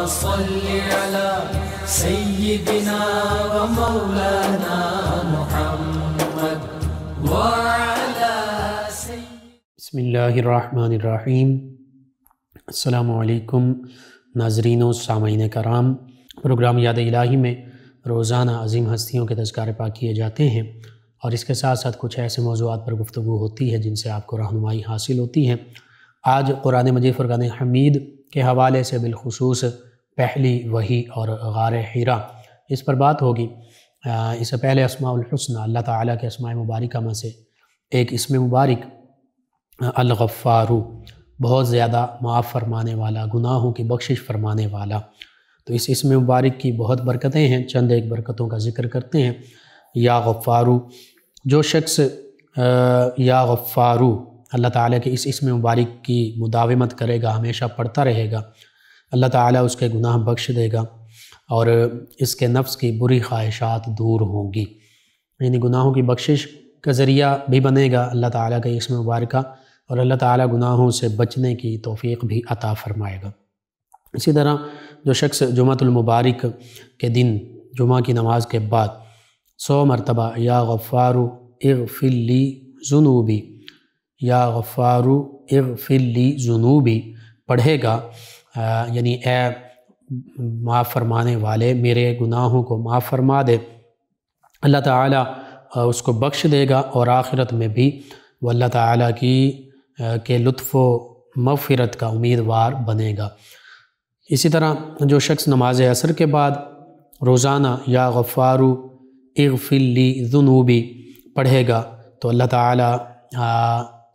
صل على سيدنا ومولانا محمد وعلى بسم اللہ الرحمن الرحیم۔ السلام علیکم ناظرین و سامعین کرام، پروگرام یاد الہی میں روزانہ عظیم ہستیوں کے تذکار پاک کیے جاتے ہیں، اور اس کے ساتھ ساتھ کچھ ایسے موضوعات پر گفتگو ہوتی ہے جن سے آپ کو رہنمائی حاصل ہوتی ہے۔ آج قرآن مجید فرقان حمید کے حوالے سے بالخصوص پہلی وحی اور غار حرا، اس پر بات ہوگی۔ اس سے پہلے اسماء الحسنہ، اللہ تعالیٰ کے اسماء مبارکہ میں سے ایک اسم مبارک الغفارو، بہت زیادہ معاف فرمانے والا، گناہوں کی بخشش فرمانے والا۔ تو اس اسم مبارک کی بہت برکتیں ہیں، چند ایک برکتوں کا ذکر کرتے ہیں۔ یا غفارو، جو شخص یا غفارو اللہ تعالیٰ کے اس اسم مبارک کی مداومت کرے گا، ہمیشہ پڑھتا رہے گا، اللہ تعالیٰ اس کے گناہ بخش دے گا اور اس کے نفس کی بری خواہشات دور ہوں گی، یعنی گناہوں کی بخشش کا ذریعہ بھی بنے گا اللہ تعالیٰ کا اسم مبارکہ، اور اللہ تعالیٰ گناہوں سے بچنے کی توفیق بھی عطا فرمائے گا۔ اسی طرح جو شخص جمعۃ المبارک کے دن جمعہ کی نماز کے بعد 100 مرتبہ یا غفارو اغفر لی ذنوبی، یا غفارو اغفر لی ذنوبی پڑھے گا، یعنی اے معاف فرمانے والے میرے گناہوں کو معاف فرما دے، اللہ تعالیٰ اس کو بخش دے گا، اور آخرت میں بھی وہ اللہ تعالیٰ کے لطف و مغفرت کا امیدوار بنے گا۔ اسی طرح جو شخص نماز عصر کے بعد روزانہ یا غفارو اغفر لی ذنوبی پڑھے گا تو اللہ تعالیٰ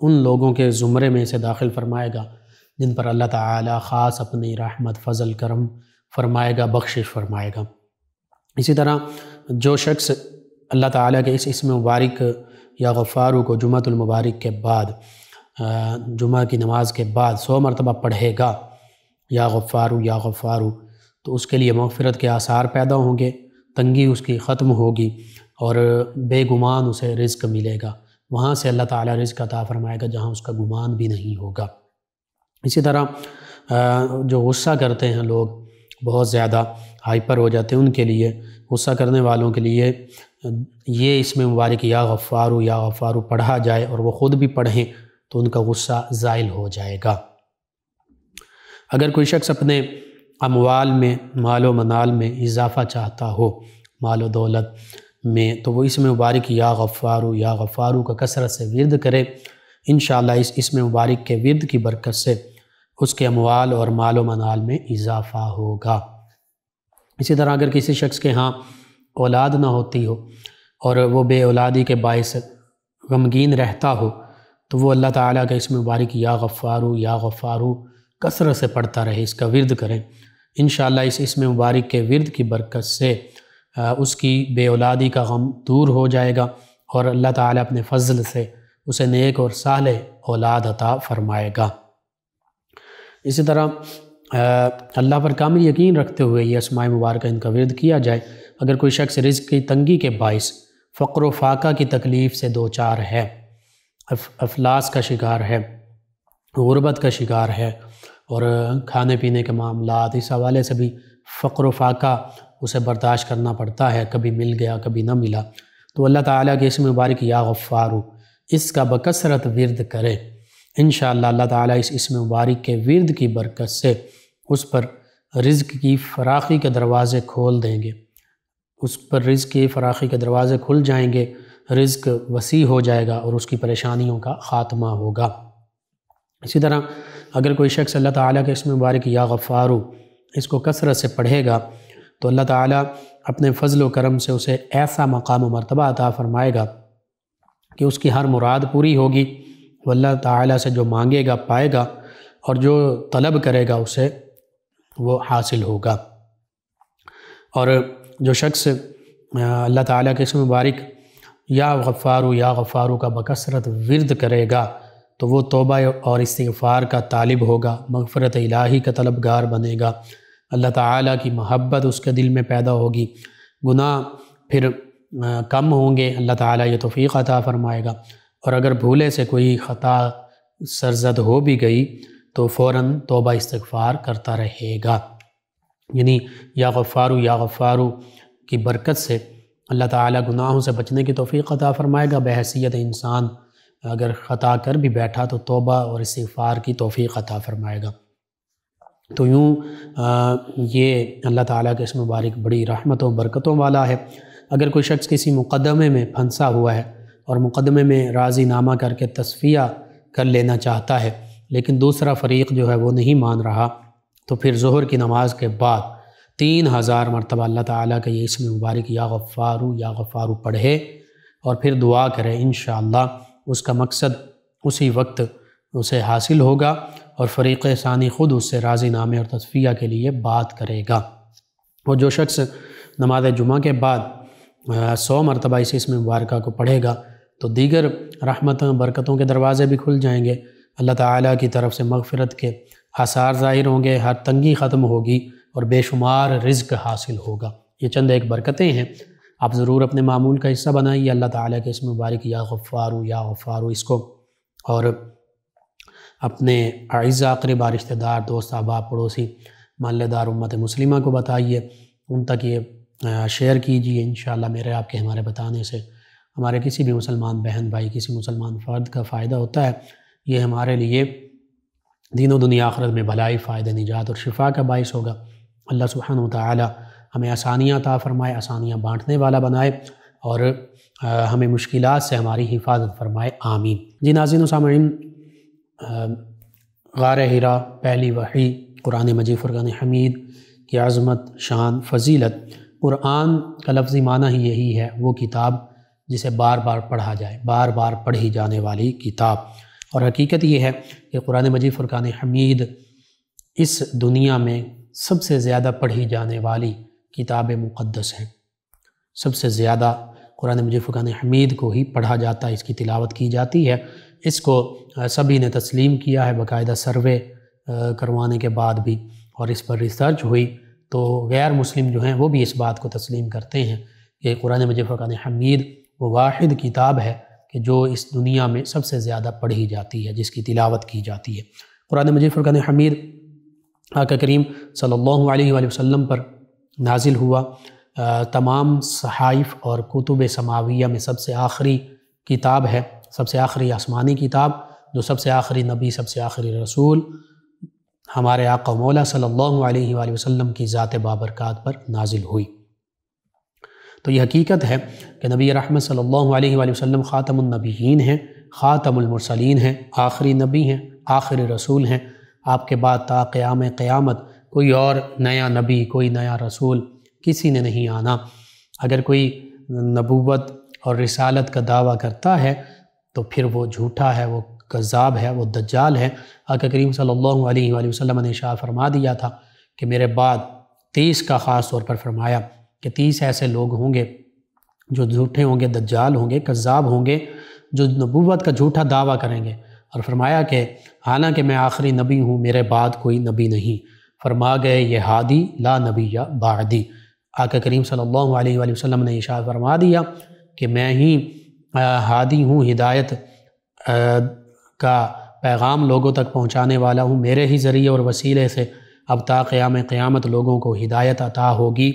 ان لوگوں کے زمرے میں سے داخل فرمائے گا جن پر اللہ تعالیٰ خاص اپنی رحمت، فضل، کرم فرمائے گا، بخشش فرمائے گا۔ اسی طرح جو شخص اللہ تعالیٰ کے اس اسم مبارک یا غفارو کو جمعۃ المبارک کے بعد، جمعہ کی نماز کے بعد 100 مرتبہ پڑھے گا یا غفارو، تو اس کے لیے مغفرت کے آثار پیدا ہوں گے، تنگی اس کی ختم ہوگی، اور بے گمان اسے رزق ملے گا، وہاں سے اللہ تعالیٰ رزق عطا فرمائے گا جہاں اس کا گمان بھی نہیں ہوگا۔ اسی طرح جو غصہ کرتے ہیں لوگ، بہت زیادہ ہائپر ہو جاتے ہیں، ان کے لیے، غصہ کرنے والوں کے لیے یہ اسم مبارک یا غفارو پڑھا جائے اور وہ خود بھی پڑھیں تو ان کا غصہ زائل ہو جائے گا۔ اگر کوئی شخص اپنے اموال میں، مال و منال میں اضافہ چاہتا ہو، مال و دولت میں، تو وہ اسم مبارک یا غفارو کا کثرت سے ورد کرے، انشاءاللہ اس اسم مبارک کے ورد کی برکت سے اس کے اموال اور مال و منال میں اضافہ ہوگا۔ اسی طرح اگر کسی شخص کے ہاں اولاد نہ ہوتی ہو اور وہ بے اولادی کے باعث غمگین رہتا ہو، تو وہ اللہ تعالیٰ کا اسم مبارک یا غفارو کثرت سے پڑھتا رہے، اس کا ورد کریں، انشاءاللہ اس اسم مبارک کے ورد کی برکت سے اس کی بے اولادی کا غم دور ہو جائے گا، اور اللہ تعالیٰ اپنے فضل سے اسے نیک اور صالح اولاد عطا فرمائے گا۔ اسی طرح اللہ پر کامل یقین رکھتے ہوئے یہ اسماء مبارکہ ان کا ورد کیا جائے۔ اگر کوئی شخص رزق کی تنگی کے باعث فقر و فاقہ کی تکلیف سے دوچار ہے، افلاس کا شکار ہے، غربت کا شکار ہے، اور کھانے پینے کے معاملات، اس حوالے سے بھی فقر و فاقہ اسے برداشت کرنا پڑتا ہے، کبھی مل گیا کبھی نہ ملا، تو اللہ تعالیٰ کے اسم مبارک یا غفارو اس کا بکثرت ورد کرے، انشاءاللہ اللہ تعالیٰ اس اسم مبارک کے ورد کی برکت سے اس پر رزق کی فراخی کے دروازے کھول دیں گے، اس پر رزق کی فراخی کے دروازے کھل جائیں گے، رزق وسیع ہو جائے گا اور اس کی پریشانیوں کا خاتمہ ہوگا۔ اسی طرح اگر کوئی شخص اللہ تعالیٰ کے اسم مبارک یا غفارو اس کو کثرت سے پڑھے گا تو اللہ تعالیٰ اپنے فضل و کرم سے اسے ایسا مقام و مرتبہ عطا فرمائے گا کہ اس کی ہر مراد پوری ہوگی، وہ اللہ تعالیٰ سے جو مانگے گا پائے گا، اور جو طلب کرے گا اسے وہ حاصل ہوگا۔ اور جو شخص اللہ تعالیٰ کے اسم مبارک یا غفارو کا بکثرت ورد کرے گا تو وہ توبہ اور استغفار کا طالب ہوگا، مغفرت الہی کا طلبگار بنے گا، اللہ تعالیٰ کی محبت اس کے دل میں پیدا ہوگی، گناہ پھر کم ہوں گے، اللہ تعالیٰ یہ توفیق عطا فرمائے گا، اور اگر بھولے سے کوئی خطا سرزد ہو بھی گئی تو فوراً توبہ استغفار کرتا رہے گا۔ یعنی یا غفارو کی برکت سے اللہ تعالیٰ گناہوں سے بچنے کی توفیق عطا فرمائے گا۔ بحیثیت انسان اگر خطا کر بھی بیٹھا تو توبہ اور استغفار کی توفیق عطا فرمائے گا۔ تو یوں یہ اللہ تعالیٰ کے اسم مبارک بڑی رحمتوں برکتوں والا ہے۔ اگر کوئی شخص کسی مقدمے میں پھنسا ہوا ہے اور مقدمے میں راضی نامہ کر کے تصفیہ کر لینا چاہتا ہے، لیکن دوسرا فریق جو ہے وہ نہیں مان رہا، تو پھر ظہر کی نماز کے بعد 3000 مرتبہ اللہ تعالیٰ کا یہ اسم مبارک یا غفارو پڑھے اور پھر دعا کرے، انشاءاللہ اس کا مقصد اسی وقت اسے حاصل ہوگا اور فریق ثانی خود اس سے راضی نامے اور تصفیہ کے لیے بات کرے گا۔ اور جو شخص نماز جمعہ کے بعد 100 مرتبہ اس اسم مبارکہ کو پڑھے گا تو دیگر رحمتوں برکتوں کے دروازے بھی کھل جائیں گے، اللہ تعالیٰ کی طرف سے مغفرت کے آثار ظاہر ہوں گے، ہر تنگی ختم ہوگی اور بے شمار رزق حاصل ہوگا۔ یہ چند ایک برکتیں ہیں، آپ ضرور اپنے معمول کا حصہ بنائیے اللہ تعالیٰ کے اسم مبارک یا غفارو اس کو، اور اپنے اعزاء اقربا رشتہ دار دوست احباب پڑوسی محلہ دار امت مسلمہ کو بتائیے، ان تک یہ شیئر کیجیے۔ انشاءاللہ میرے آپ کے ہمارے بتانے سے ہمارے کسی بھی مسلمان بہن بھائی کسی مسلمان فرد کا فائدہ ہوتا ہے، یہ ہمارے لیے دین و دنیا آخرت میں بھلائی، فائدہ، نجات اور شفا کا باعث ہوگا۔ اللہ سبحانہ و تعالی ہمیں آسانیاں عطا فرمائے، آسانیاں بانٹنے والا بنائے اور ہمیں مشکلات سے ہماری حفاظت فرمائے، آمین۔ جی ناظرین و سامعین، غار حرا، پہلی وحی، قرآن مجید فرقان حمید کی عظمت، شان، فضیلت، قرآن کا لفظی معنی ہی یہی ہے، وہ کتاب جسے بار بار پڑھا جائے، بار بار پڑھی جانے والی کتاب۔ اور حقیقت یہ ہے کہ قرآن مجید فرقان حمید اس دنیا میں سب سے زیادہ پڑھی جانے والی کتاب مقدس ہے۔ سب سے زیادہ قرآن مجید فرقان حمید کو ہی پڑھا جاتا ہے، اس کی تلاوت کی جاتی ہے، اس کو سبھی نے تسلیم کیا ہے، باقاعدہ سروے کروانے کے بعد بھی، اور اس پر ریسرچ ہوئی تو غیر مسلم جو ہیں وہ بھی اس بات کو تسلیم کرتے ہیں کہ قرآن مجید فرقان حمید وہ واحد کتاب ہے کہ جو اس دنیا میں سب سے زیادہ پڑھی جاتی ہے، جس کی تلاوت کی جاتی ہے۔ قرآن مجید فرقان حمید آقا کریم صلی اللہ علیہ وآلہ وسلم پر نازل ہوا، تمام صحائف اور کتب سماویہ میں سب سے آخری کتاب ہے، سب سے آخری آسمانی کتاب، جو سب سے آخری نبی، سب سے آخری رسول ہمارے آقا مولا صلی اللہ علیہ وآلہ وسلم کی ذات بابرکات پر نازل ہوئی۔ تو یہ حقیقت ہے کہ نبی رحمت صلی اللہ علیہ وآلہ وسلم خاتم النبیین ہیں، خاتم المرسلین ہیں، آخری نبی ہیں، آخری رسول ہیں۔ آپ کے بعد تا قیامت کوئی اور نیا نبی، کوئی نیا رسول کسی نے نہیں آنا۔ اگر کوئی نبوت اور رسالت کا دعویٰ کرتا ہے تو پھر وہ جھوٹا ہے، وہ کذاب ہے، وہ دجال ہے۔ آقا کریم صلی اللہ علیہ وآلہ وسلم نے ارشاد فرما دیا تھا کہ میرے بعد 30 کا خاص طور پر فرمایا کہ 30 ایسے لوگ ہوں گے جو جھوٹے ہوں گے، دجال ہوں گے، کذاب ہوں گے، جو نبوت کا جھوٹا دعویٰ کریں گے، اور فرمایا کہ حالانکہ میں آخری نبی ہوں، میرے بعد کوئی نبی نہیں۔ فرما گئے یہ ہادی لا نبی بعدی۔ آقا کریم صلی اللہ علیہ وآلہ وسلم نے ارشاد فرما دیا کہ میں ہی ہادی ہوں، ہدایت کا پیغام لوگوں تک پہنچانے والا ہوں، میرے ہی ذریعے اور وسیلے سے اب تا قیامت لوگوں کو ہدایت عطا ہوگی،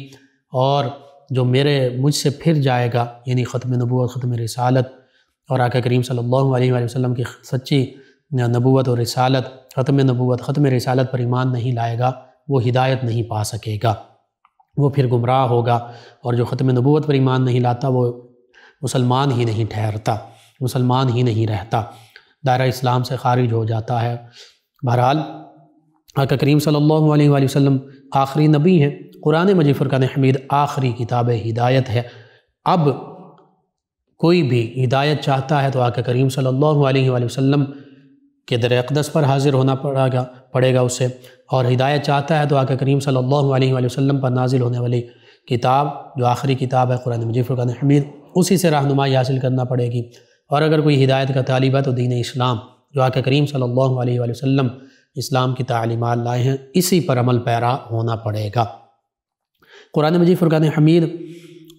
اور جو مجھ سے پھر جائے گا، یعنی ختم نبوت، ختم رسالت اور آقا کریم صلی اللہ علیہ وآلہ وسلم کی سچی نبوت اور رسالت، ختم نبوت، ختم رسالت پر ایمان نہیں لائے گا، وہ ہدایت نہیں پا سکے گا، وہ پھر گمراہ ہوگا، اور جو ختم نبوت پر ایمان نہیں لاتا وہ مسلمان ہی نہیں ٹھہرتا، مسلمان ہی نہیں رہتا، دائرہ اسلام سے خارج ہو جاتا ہے۔ بہرحال آقا کریم صلی اللہ علیہ وآلہ وسلم آخری نبی ہیں، قرآن مجید فرقان حمید آخری کتاب ہدایت ہے۔ اب کوئی بھی ہدایت چاہتا ہے تو آقا کریم صلی اللہ علیہ وآلہ وسلم کے در اقدس پر حاضر ہونا پڑے گا اسے، اور ہدایت چاہتا ہے تو آقا کریم صلی اللہ علیہ وآلہ وسلم پر نازل ہونے والی کتاب جو آخری کتاب ہے قرآن مجید فرقان حمید، اسی سے رہنمائی حاصل کرنا پڑے گی۔ اور اگر کوئی ہدایت کا طالب ہے تو دین اسلام جو آقا کریم صلی اللہ علیہ وآلہ وسلم اسلام کی تعلیمات لائے ہیں، اسی پر عمل پیرا ہونا پڑے گا۔ قرآن مجید فرقان حمید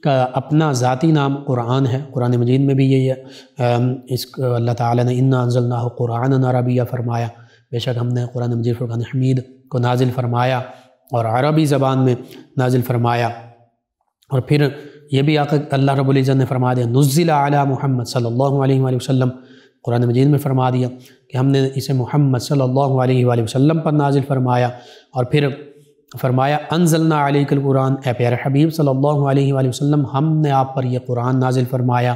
کا اپنا ذاتی نام قرآن ہے، قرآن مجید میں بھی یہی ہے، اس کو اللہ تعالیٰ نے انا انزلناہ قرآنا عربیہ فرمایا، بے شک ہم نے قرآن مجید فرقان حمید کو نازل فرمایا اور عربی زبان میں نازل فرمایا۔ اور پھر یہ بھی اللہ رب العزت نے فرما دیا نزل علی محمد صلی اللہ علیہ وآلہ وسلم، قرآن مجید میں فرما دیا کہ ہم نے اسے محمد صلی اللہ علیہ وآلہ وسلم پر نازل فرمایا۔ اور پھر فرمایا انزلنا علیک القرآن، اے پیارے حبیب صلی اللہ علیہ وآلہ وسلم ہم نے آپ پر یہ قرآن نازل فرمایا۔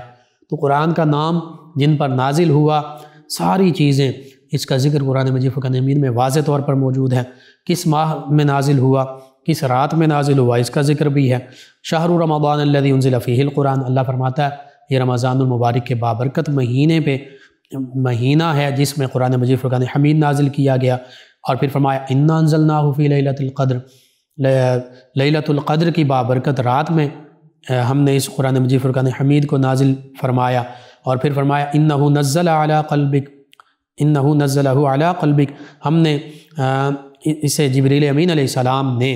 تو قرآن کا نام جن پر نازل ہوا، ساری چیزیں اس کا ذکر قرآن مجید فرقان حمید میں واضح طور پر موجود ہے۔ کس ماہ میں نازل ہوا، کس رات میں نازل ہوا، اس کا ذکر بھی ہے۔ شہر رمضان الذی انزل فیہ القرآن، اللہ فرماتا ہے یہ رمضان المبارک کے بابرکت مہینہ ہے جس میں قرآن مجید فرقان حمید نازل کیا گیا۔ اور پھر فرمایا انا انزلناہ فی لیلۃ القدر، لیلۃ القدر کی بابرکت رات میں ہم نے اس قرآن مجید فرقان حمید کو نازل فرمایا۔ اور پھر فرمایا انہ نزل علی قلبک، انہ نزلہ علی قلبک، ہم نے اسے جبریل امین علیہ السلام نے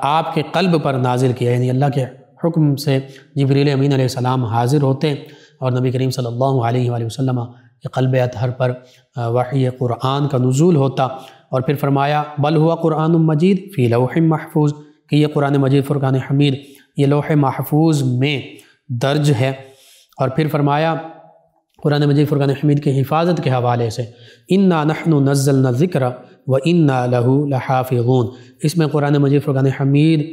آپ کے قلب پر نازل کیا، یعنی اللہ کے حکم سے جبریل امین علیہ السلام حاضر ہوتے اور نبی کریم صلی اللہ علیہ وآلہ وسلم کے قلب اطہر پر وحی قرآن کا نزول ہوتا۔ اور پھر فرمایا بل ہوا قرآن مجید فی لوح محفوظ، کہ یہ قرآن مجید فرقان حمید یہ لوح محفوظ میں درج ہے۔ اور پھر فرمایا قرآن مجید فرقان حمید کی حفاظت کے حوالے سے انا نحن نزلنا الذکر وانا لہ لحافظون، اس میں قرآن مجید فرقان حمید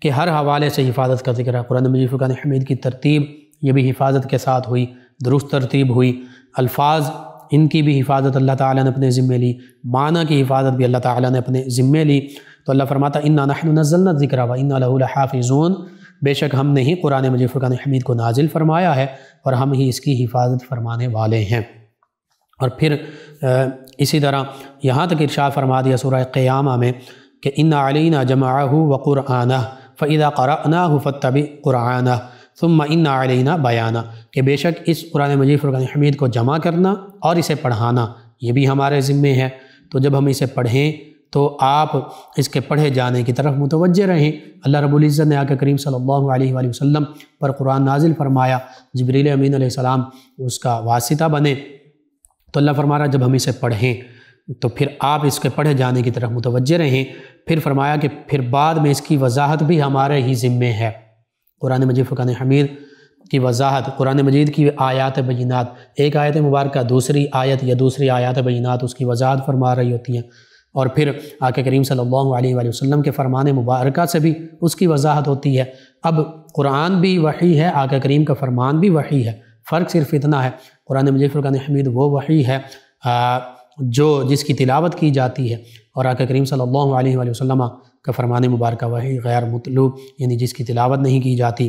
کے ہر حوالے سے حفاظت کا ذکر ہے۔ قرآن مجید فرقان حمید کی ترتیب یہ بھی حفاظت کے ساتھ ہوئی، درست ترتیب ہوئی، الفاظ ان کی بھی حفاظت اللہ تعالیٰ نے اپنے ذمے لی، معنی کی حفاظت بھی اللہ تعالیٰ نے اپنے ذمے لی۔ تو اللہ فرماتا انا نحن نزلنا الذکر وانا لہ لحافظون، بے شک ہم نے ہی قرآن مجید فرقان حمید کو نازل فرمایا ہے اور ہم ہی اس کی حفاظت فرمانے والے ہیں۔ اور پھر اسی طرح یہاں تک ارشاد فرما دیا سورہ قیامہ میں کہ ان علینا جمعہ وقرآنہ فاذا قرأناہ فاتبع قرآنہ ثم ان علینا بیانہ، کہ بے شک اس قرآن مجید فرقان حمید کو جمع کرنا اور اسے پڑھانا یہ بھی ہمارے ذمے ہے۔ تو جب ہم اسے پڑھیں تو آپ اس کے پڑھے جانے کی طرف متوجہ رہیں۔ اللہ رب العزت نے آقا کریم صلی اللہ علیہ وآلہ وسلم پر قرآن نازل فرمایا، جبریل امین علیہ السلام اس کا واسطہ بنے۔ تو اللہ فرما رہا جب ہم اسے پڑھیں تو پھر آپ اس کے پڑھے جانے کی طرف متوجہ رہیں۔ پھر فرمایا کہ پھر بعد میں اس کی وضاحت بھی ہمارے ہی ذمے ہے۔ قرآن مجید فرقان حمید کی وضاحت، قرآن مجید کی آیات بینات، ایک آیت مبارکہ دوسری آیت یا دوسری آیات بینات اس کی وضاحت فرما رہی ہوتی ہیں، اور پھر آقا کریم صلی اللہ علیہ وآلہ وسلم کے فرمان مبارکہ سے بھی اس کی وضاحت ہوتی ہے۔ اب قرآن بھی وحی ہے، آقا کریم کا فرمان بھی وحی ہے، فرق صرف اتنا ہے قرآن مجید فرقان حمید وہ وحی ہے جس کی تلاوت کی جاتی ہے، اور آقا کریم صلی اللہ علیہ وآلہ وسلم کا فرمان مبارکہ وحی غیر مطلوع، یعنی جس کی تلاوت نہیں کی جاتی۔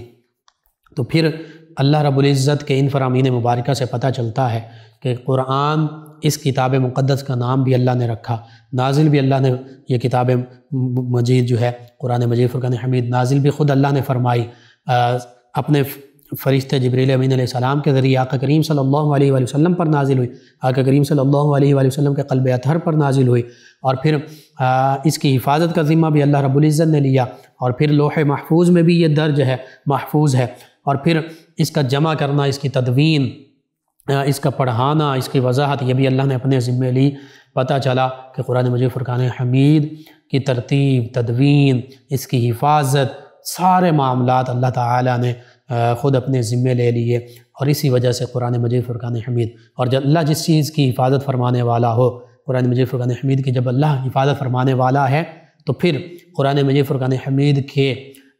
تو پھر اللہ رب العزت کے ان فرامین مبارکہ سے پتہ چلتا ہے کہ قرآن اس کتاب مقدس کا نام بھی اللہ نے رکھا، نازل بھی اللہ نے یہ کتاب مجید جو ہے قرآن مجید فرقان حمید نازل بھی خود اللہ نے فرمائی، اپنے فرشتے جبریل امین علیہ السلام کے ذریعے آقا کریم صلی اللہ علیہ وآلہ وسلم پر نازل ہوئی، آقا کریم صلی اللہ علیہ وآلہ وسلم کے قلب اطہر پر نازل ہوئی، اور پھر اس کی حفاظت کا ذمہ بھی اللہ رب العزت نے لیا، اور پھر لوح محفوظ میں بھی یہ درج ہے، محفوظ ہے، اور پھر اس کا جمع کرنا، اس کی تدوین، اس کا پڑھانا، اس کی وضاحت یہ بھی اللہ نے اپنے ذمے لی۔ پتہ چلا کہ قرآن مجید فرقان حمید کی ترتیب، تدوین، اس کی حفاظت، سارے معاملات اللہ تعالیٰ نے خود اپنے ذمے لے لیے، اور اسی وجہ سے قرآن مجید فرقان حمید، اور جب اللہ جس چیز کی حفاظت فرمانے والا ہو، قرآن مجید فرقان حمید کی جب اللہ حفاظت فرمانے والا ہے تو پھر قرآن مجید فرقان حمید کے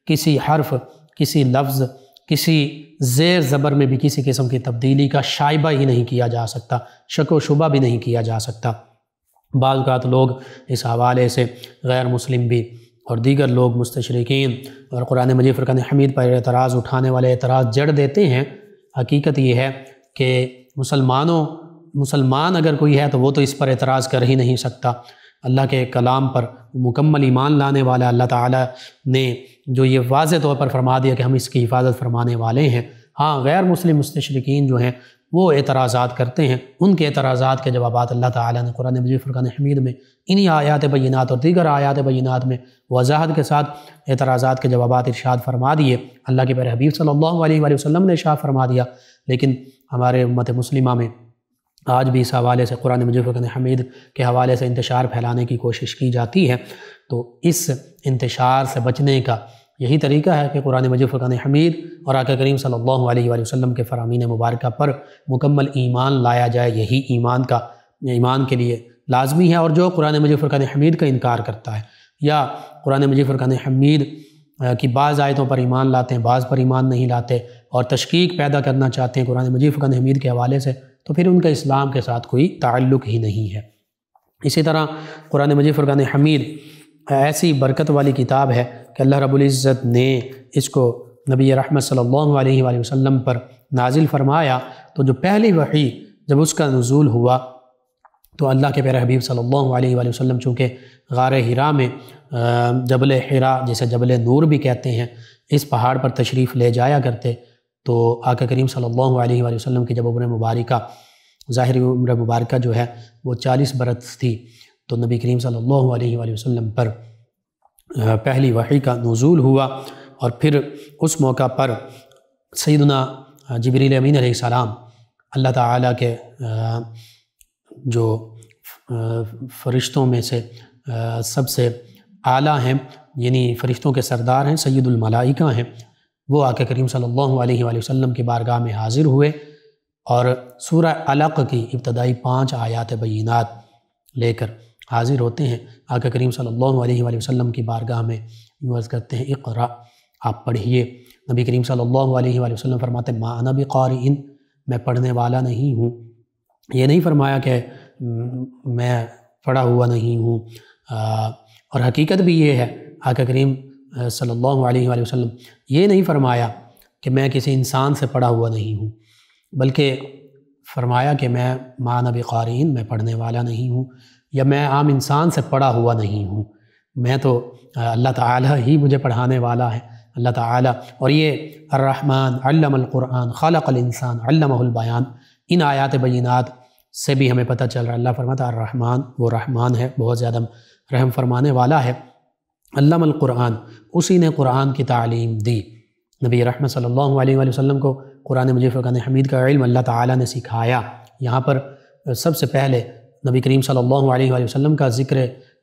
کسی حرف، کسی لفظ، کسی زیر زبر میں بھی کسی قسم کی تبدیلی کا شائبہ ہی نہیں کیا جا سکتا، شک و شبہ بھی نہیں کیا جا سکتا۔ بعض اوقات لوگ اس حوالے سے غیر مسلم بھی اور دیگر لوگ مستشرقین اور قرآن مجید فرقان حمید پر اعتراض اٹھانے والے اعتراض جڑ دیتے ہیں۔ حقیقت یہ ہے کہ مسلمان اگر کوئی ہے تو وہ تو اس پر اعتراض کر ہی نہیں سکتا۔ اللہ کے کلام پر مکمل ایمان لانے والا اللہ تعالیٰ نے جو یہ واضح طور پر فرما دیا کہ ہم اس کی حفاظت فرمانے والے ہیں۔ ہاں غیر مسلم مستشرقین جو ہیں وہ اعتراضات کرتے ہیں، ان کے اعتراضات کے جوابات اللہ تعالیٰ نے قرآن مجید فرقان حمید میں انہی آیات بینات اور دیگر آیات بینات میں وضاحت کے ساتھ اعتراضات کے جوابات ارشاد فرما دیے۔ اللہ کے پیارے حبیب صلی اللہ علیہ وآلہ وسلم نے ارشاد فرما دیا، لیکن ہمارے امت مسلمہ میں آج بھی اس حوالے سے قرآن مجید فرقان حمید کے حوالے سے انتشار پھیلانے کی کوشش کی جاتی ہے۔ تو اس انتشار سے بچنے کا یہی طریقہ ہے کہ قرآن مجید فرقان حمید اور آقا کریم صلی اللہ علیہ وآلہ وسلم کے فرامین مبارکہ پر مکمل ایمان لایا جائے۔ یہی ایمان کے لیے لازمی ہے۔ اور جو قرآن مجید فرقان حمید کا انکار کرتا ہے یا قرآن مجید فرقان حمید کی بعض آیتوں پر ایمان لاتے ہیں، بعض پر ایمان نہیں لاتے اور تشکیک پیدا کرنا چاہتے ہیں قرآن مجید فرقان حمید کے حوالے سے، تو پھر ان کا اسلام کے ساتھ کوئی تعلق ہی نہیں ہے۔ اسی طرح قرآن مجید فرقان حمید ایسی برکت والی کتاب ہے کہ اللہ رب العزت نے اس کو نبی رحمت صلی اللہ علیہ وآلہ وسلم پر نازل فرمایا۔ تو جو پہلی وحی جب اس کا نزول ہوا تو اللہ کے پیارے حبیب صلی اللہ علیہ وآلہ وسلم چونکہ غار حرا میں جبل حرا جسے جبل نور بھی کہتے ہیں، اس پہاڑ پر تشریف لے جایا کرتے، تو آقا کریم صلی اللہ علیہ وآلہ وسلم کی جب عمر مبارکہ ظاہری عمر مبارکہ جو ہے وہ 40 برس تھی، تو نبی کریم صلی اللہ علیہ وآلہ وسلم پر پہلی وحی کا نزول ہوا۔ اور پھر اس موقع پر سیدنا جبریل امین علیہ السلام اللہ تعالیٰ کے جو فرشتوں میں سے سب سے اعلیٰ ہیں، یعنی فرشتوں کے سردار ہیں، سید الملائکہ ہیں، وہ آقا کریم صلی اللہ علیہ وآلہ وسلم کی بارگاہ میں حاضر ہوئے اور سورہ علق کی ابتدائی 5 آیات بینات لے کر حاضر ہوتے ہیں۔ آقا کریم صلی اللہ علیہ وآلہ وسلم کی بارگاہ میں یوں عرض کرتے ہیں، اقرأ، آپ پڑھیے۔ نبی کریم صلی اللہ علیہ وآلہ وسلم فرماتے ہیں، ما انا بقارئ، میں پڑھنے والا نہیں ہوں۔ یہ نہیں فرمایا کہ میں پڑھا ہوا نہیں ہوں، اور حقیقت بھی یہ ہے، آقا کریم صلی اللہ علیہ وآلہ وسلم یہ نہیں فرمایا کہ میں کسی انسان سے پڑھا ہوا نہیں ہوں، بلکہ فرمایا کہ میں ما انا بقارئ، میں پڑھنے والا نہیں ہوں، یا میں عام انسان سے پڑھا ہوا نہیں ہوں، میں تو اللہ تعالیٰ ہی مجھے پڑھانے والا ہے، اللہ تعالیٰ۔ اور یہ الرحمن علم القرآن خلق الانسان علمہ البیان، ان آیات بینات سے بھی ہمیں پتہ چل رہا ہے، اللہ فرماتا ہے الرحمن، وہ رحمان ہے، بہت زیادہ رحم فرمانے والا ہے۔ علم القرآن، اسی نے قرآن کی تعلیم دی۔ نبی رحمت صلی اللہ علیہ وآلہ وسلم کو قرآن مجید فرقان حمید کا علم اللہ تعالیٰ نے سکھایا۔ یہاں پر سب سے پہلے نبی کریم صلی اللہ علیہ وآلہ وسلم کا ذکر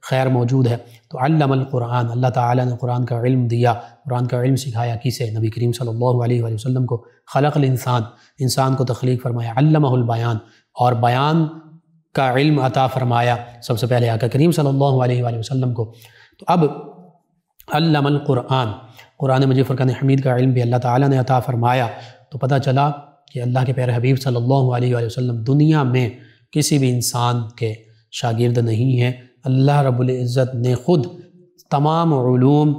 خیر موجود ہے، تو علم القرآن، اللہ تعالیٰ نے قرآن کا علم دیا، قرآن کا علم سکھایا کسے؟ نبی کریم صلی اللہ علیہ وآلہ وسلم کو۔ خلق الانسان، انسان کو تخلیق فرمایا، علمہ البیان، اور بیان کا علم عطا فرمایا سب سے پہلے آقا کریم صلی اللہ علیہ وآلہ وسلم کو۔ تو اب علم القرآن، قرآن مجید فرقان حمید کا علم بھی اللہ تعالیٰ نے عطا فرمایا، تو پتہ چلا کہ اللہ کے پیارے حبیب صلی اللہ علیہ وآلہ وسلم دنیا میں کسی بھی انسان کے شاگرد نہیں ہیں۔ اللہ رب العزت نے خود تمام علوم،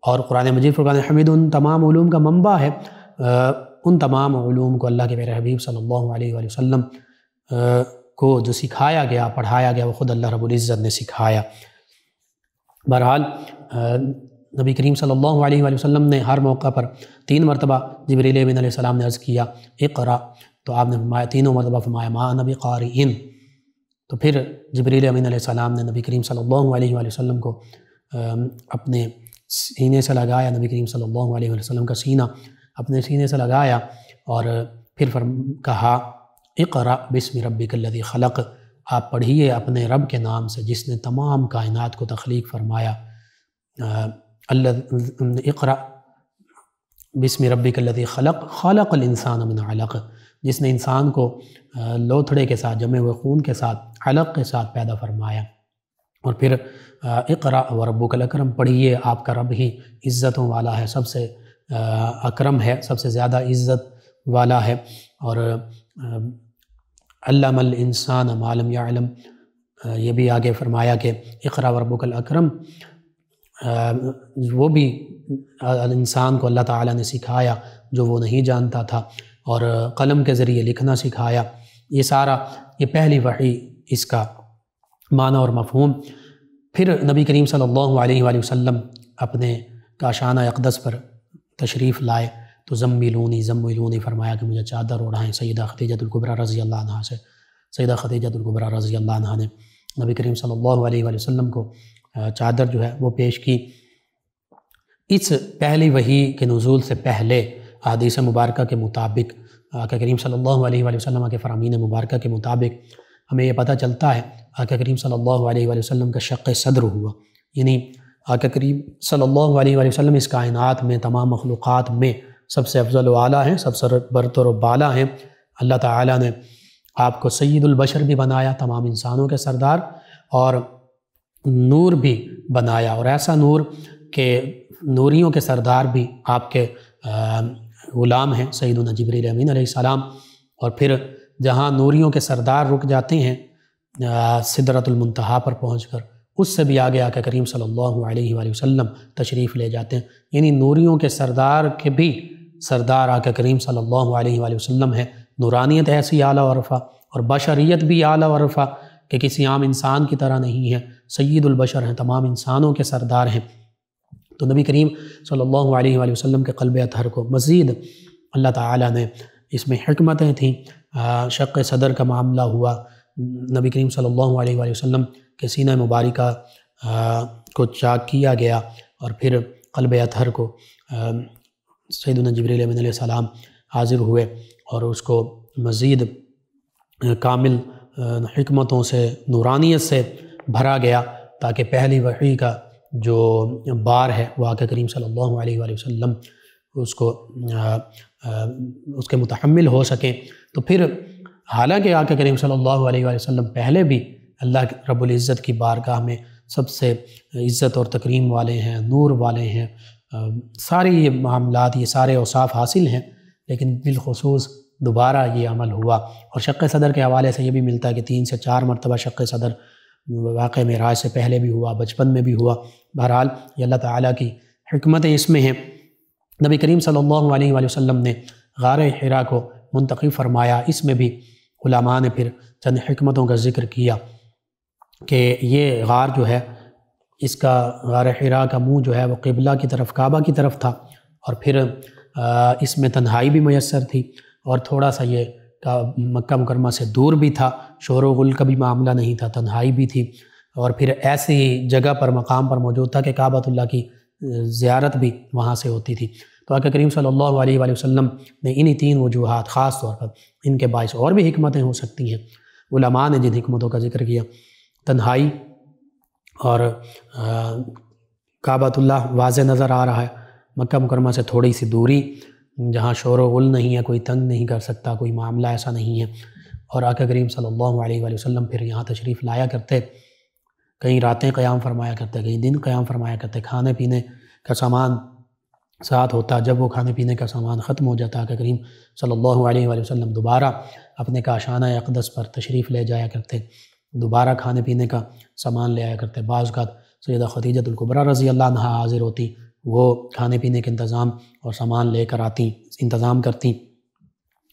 اور قرآن مجید فرقان حمید ان تمام علوم کا منبع ہے، ان تمام علوم کو اللہ کے پیارے حبیب صلی اللہ علیہ وآلہ وسلم کو جو سکھایا گیا، پڑھایا گیا، وہ خود اللہ رب العزت نے سکھایا۔ بہرحال نبی کریم صلی اللہ علیہ وآلہ وسلم نے ہر موقع پر 3 مرتبہ جبریل امین علیہ السلام نے عرض کیا اقرأ، تو آپ نے فرمایا، تینوں مرتبہ فرمایا ما انا بقارئ۔ تو پھر جبریل امین علیہ السلام نے نبی کریم صلی اللہ علیہ وآلہ وسلم کو اپنے سینے سے لگایا، نبی کریم صلی اللہ علیہ وآلہ وسلم کا سینہ اپنے سینے سے لگایا، اور پھر کہا اقرأ بسم ربک الذی خلق، آپ پڑھیے اپنے رب کے نام سے جس نے تمام کائنات کو تخلیق فرمایا۔ اقرأ بسم ربک الذی خلق خلق الانسان من علق، جس نے انسان کو لوتھڑے کے ساتھ، جمے ہوئے خون کے ساتھ، علق کے ساتھ پیدا فرمایا۔ اور پھر اقرأ وربک الاکرم، پڑھیے آپ کا رب ہی عزتوں والا ہے، سب سے اکرم ہے، سب سے زیادہ عزت والا ہے۔ اور علم الانسان ما لم یعلم، یہ بھی آگے فرمایا کہ اقرأ وربک الاکرم، وہ بھی انسان کو اللہ تعالیٰ نے سکھایا جو وہ نہیں جانتا تھا، اور قلم کے ذریعے لکھنا سکھایا۔ یہ سارا، یہ پہلی وحی، اس کا معنی اور مفہوم۔ پھر نبی کریم صلی اللہ علیہ وآلہ وسلم اپنے کاشانہ اقدس پر تشریف لائے تو زملونی فرمایا کہ مجھے چادر اوڑھائیں۔ سیدہ خدیجۃ الکبریٰ رضی اللہ عنہا سے، سیدہ خدیجۃ الکبریٰ رضی اللہ عنہا نے نبی کریم صلی اللہ علیہ وآلہ وسلم کو چادر جو ہے وہ پیش کی۔ اس پہلی وحی کے نزول سے پہلے احادیث مبارکہ کے مطابق آقا کریم صلی اللہ علیہ وآلہ وسلم کے فرامین مبارکہ کے مطابق ہمیں یہ پتہ چلتا ہے آقا کریم صلی اللہ علیہ وآلہ وسلم کا شق صدر ہوا، یعنی آقا کریم صلی اللہ علیہ وآلہ وسلم اس کائنات میں تمام مخلوقات میں سب سے افضل و اعلیٰ ہیں، سب سے برتر و بالا ہیں۔ اللہ تعالیٰ نے آپ کو سید البشر بھی بنایا، تمام انسانوں کے سردار، اور نور بھی بنایا، اور ایسا نور کہ نوریوں کے سردار بھی آپ کے غلام ہیں سیدنا جبریل امین علیہ السلام۔ اور پھر جہاں نوریوں کے سردار رک جاتے ہیں سدرۃ المنتہا پر پہنچ کر، اس سے بھی آگے آقا کریم صلی اللہ علیہ وآلہ وسلم تشریف لے جاتے ہیں، یعنی نوریوں کے سردار کے بھی سردار آقا کریم صلی اللہ علیہ وآلہ وسلم ہیں۔ نورانیت ایسی اعلیٰ و رفع، اور بشریت بھی اعلیٰ و رفع کہ کسی عام انسان کی طرح نہیں ہے، سید البشر ہیں، تمام انسانوں کے سردار ہیں۔ تو نبی کریم صلی اللہ علیہ وآلہ وسلم کے قلب اطہر کو مزید اللہ تعالیٰ نے اس میں حکمتیں تھیں۔ شق صدر کا معاملہ ہوا، نبی کریم صلی اللہ علیہ وآلہ وسلم کے سینہ مبارکہ کو چاک کیا گیا، اور پھر قلب اطہر کو سیدنا جبریل امین علیہ السلام حاضر ہوئے اور اس کو مزید کامل حکمتوں سے، نورانیت سے بھرا گیا، تاکہ پہلی وحی کا جو بار ہے وہ آقا کریم صلی اللہ علیہ وآلہ وسلم اس کے متحمل ہو سکیں۔ تو پھر حالانکہ آقا کریم صلی اللہ علیہ وآلہ وسلم پہلے بھی اللہ رب العزت کی بارگاہ میں سب سے عزت اور تکریم والے ہیں، نور والے ہیں، سارے یہ معاملات، یہ سارے اوصاف حاصل ہیں، لیکن بالخصوص دوبارہ یہ عمل ہوا۔ اور شق صدر کے حوالے سے یہ بھی ملتا ہے کہ 3 سے 4 مرتبہ شق صدر واقع معراج سے پہلے بھی ہوا، بچپن میں بھی ہوا۔ بہرحال یہ اللہ تعالیٰ کی حکمتیں اس میں ہیں۔ نبی کریم صلی اللہ علیہ وآلہ وسلم نے غار حرا کو منتخب فرمایا، اس میں بھی علماء نے پھر چند حکمتوں کا ذکر کیا کہ یہ غار جو ہے، اس کا غار حرا کا منہ جو ہے وہ قبلہ کی طرف، کعبہ کی طرف تھا، اور پھر اس میں تنہائی بھی میسر تھی، اور تھوڑا سا یہ مکہ مکرمہ سے دور بھی تھا، شور و غل کا بھی معاملہ نہیں تھا، تنہائی بھی تھی، اور پھر ایسی جگہ پر، مقام پر موجود تھا کہ کعبۃ اللہ کی زیارت بھی وہاں سے ہوتی تھی۔ تو آقا کریم صلی اللہ علیہ وآلہ وسلم نے انہی 3 وجوہات، خاص طور پر ان کے باعث اور بھی حکمتیں ہو سکتی ہیں، علماء نے جن حکمتوں کا ذکر کیا، تنہائی اور کعبۃ اللہ واضح نظر آ رہا ہے، مکہ مکرمہ سے تھوڑی سی دوری جہاں شور و غل نہیں ہے، کوئی تنگ نہیں کر سکتا، کوئی معاملہ ایسا نہیں ہے، اور آقا کریم صلی اللہ علیہ وآلہ وسلم پھر یہاں تشریف لایا کرتے، کئی راتیں قیام فرمایا کرتے، کئی دن قیام فرمایا کرتے، کھانے پینے کا سامان ساتھ ہوتا، جب وہ کھانے پینے کا سامان ختم ہو جاتا آقا کریم صلی اللہ علیہ وآلہ وسلم دوبارہ اپنے کاشانہ اقدس پر تشریف لے جایا کرتے، دوبارہ کھانے پینے کا سامان لے آیا کرتے۔ بعض اوقات سیدہ خدیجہ الکبریٰ رضی اللہ عنہا حاضر ہوتی، وہ کھانے پینے کے انتظام اور سامان لے کر آتی، انتظام کرتی۔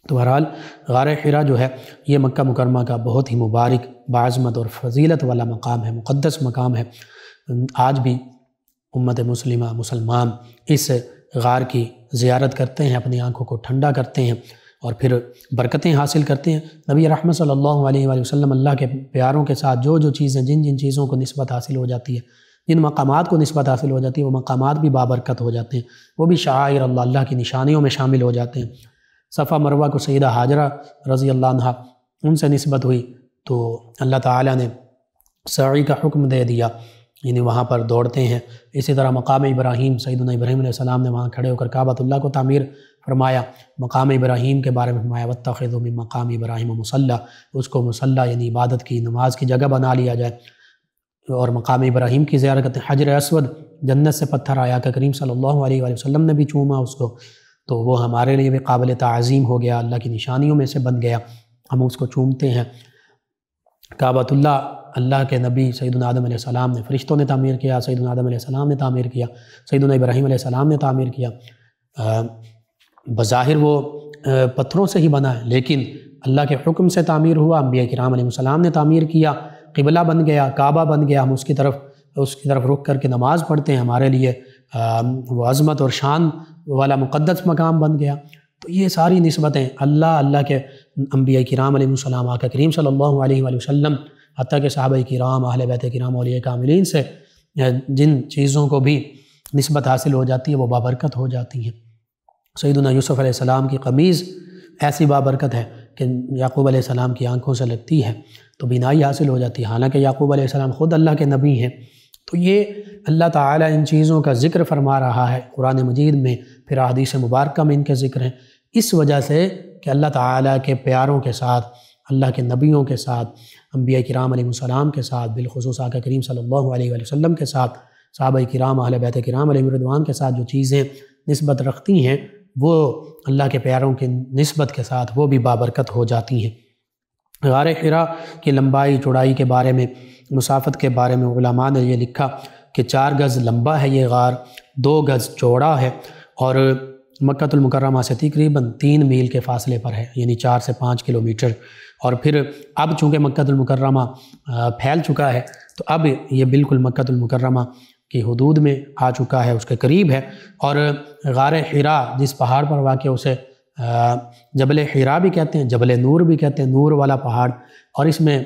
تو بہرحال غار حرا جو ہے یہ مکہ مکرمہ کا بہت ہی مبارک، بعظمت اور فضیلت والا مقام ہے، مقدس مقام ہے۔ آج بھی امت مسلمہ، مسلمان اس غار کی زیارت کرتے ہیں، اپنی آنکھوں کو ٹھنڈا کرتے ہیں، اور پھر برکتیں حاصل کرتے ہیں۔ نبی رحمت صلی اللہ علیہ وآلہ وسلم اللہ کے پیاروں کے ساتھ جو جو چیزیں، جن جن چیزوں کو نسبت حاصل ہو جاتی ہے، جن مقامات کو نسبت حاصل ہو جاتی ہے، وہ مقامات بھی بابرکت ہو جاتے ہیں، وہ بھی شعائر اللہ، اللہ کی نشانیوں میں شامل ہو جاتے ہیں۔ صفا مروہ کو سیدہ ہاجرہ رضی اللہ عنہا ان سے نسبت ہوئی، تو اللہ تعالیٰ نے سعی کا حکم دے دیا، یعنی وہاں پر دوڑتے ہیں۔ اسی طرح مقام ابراہیم، سیدنا ابراہیم علیہ السلام نے وہاں کھڑے ہو کر کعبۃ اللہ کو تعمیر فرمایا، مقام ابراہیم کے بارے میں فرمایا وَاتَّخِذُوا مِن مقام ابراہیم مصلی، اس کو مصلی یعنی عبادت کی، نماز کی جگہ بنا لیا جائے۔ اور مقام ابراہیم کی زیارت کرتے ہیں۔ حجر اسود جنت سے پتھر آیا کہ کریم صلی اللہ علیہ وآلہ وسلم نے بھی چوما اس کو، تو وہ ہمارے لیے بھی قابل تعظیم ہو گیا، اللہ کی نشانیوں میں سے بن گیا، ہم اس کو چومتے ہیں۔ کعبۃ اللہ اللہ کے نبی سیدنا آدم علیہ السلام نے، فرشتوں نے تعمیر کیا، سیدنا آدم علیہ السلام نے تعمیر کیا، سیدنا ابراہیم علیہ السلام نے تعمیر کیا۔ بظاہر وہ پتھروں سے ہی بنا ہے، لیکن اللہ کے حکم سے تعمیر ہوا، انبیاء کرام علیہ السلام نے تعمیر کیا، قبلہ بن گیا، کعبہ بن گیا، ہم اس کی طرف رک کر کے نماز پڑھتے ہیں، ہمارے لیے وہ عظمت اور شان والا مقدس مقام بن گیا۔ تو یہ ساری نسبتیں اللہ کے انبیاء کرام علیہ السلام، آقا کریم صلی اللہ علیہ وآلہ وسلم، حتیٰ کہ صحابہ کرام، اہل بیت کرام، اولیاء کاملین سے جن چیزوں کو بھی نسبت حاصل ہو جاتی ہے وہ بابرکت ہو جاتی ہیں۔ سیدنا یوسف علیہ السلام کی قمیض ایسی بابرکت ہے کہ یعقوب علیہ السلام کی آنکھوں سے لگتی ہے تو بینائی حاصل ہو جاتی ہے، حالانکہ یعقوب علیہ السلام خود اللہ کے نبی ہیں۔ تو یہ اللہ تعالیٰ ان چیزوں کا ذکر فرما رہا ہے قرآن مجید میں، پھر احادیث مبارکہ میں ان کے ذکر ہیں، اس وجہ سے کہ اللہ تعالیٰ کے پیاروں کے ساتھ، اللہ کے نبیوں کے ساتھ، انبیاء کرام علیہ السلام کے ساتھ، بالخصوص آقا کریم صلی اللہ علیہ وآلہ وسلم کے ساتھ، صحابہ کرام اہل بیت کرام علیہ رضوان کے ساتھ جو چیزیں نسبت رکھتی ہیں وہ اللہ کے پیاروں کی نسبت کے ساتھ وہ بھی بابرکت ہو جاتی ہیں۔ غار حرا کی لمبائی چوڑائی کے بارے میں، مسافت کے بارے میں علماء نے یہ لکھا کہ 4 گز لمبا ہے یہ غار، 2 گز چوڑا ہے، اور مکہ المکرمہ سے تقریباً 3 میل کے فاصلے پر ہے، یعنی 4 سے 5 کلومیٹر۔ اور پھر اب چونکہ مکہ المکرمہ پھیل چکا ہے تو اب یہ بالکل مکہ المکرمہ کی حدود میں آ چکا ہے، اس کے قریب ہے۔ اور غار حرا جس پہاڑ پر واقع اسے جبل حرا بھی کہتے ہیں، جبل نور بھی کہتے ہیں، نور والا پہاڑ۔ اور اس میں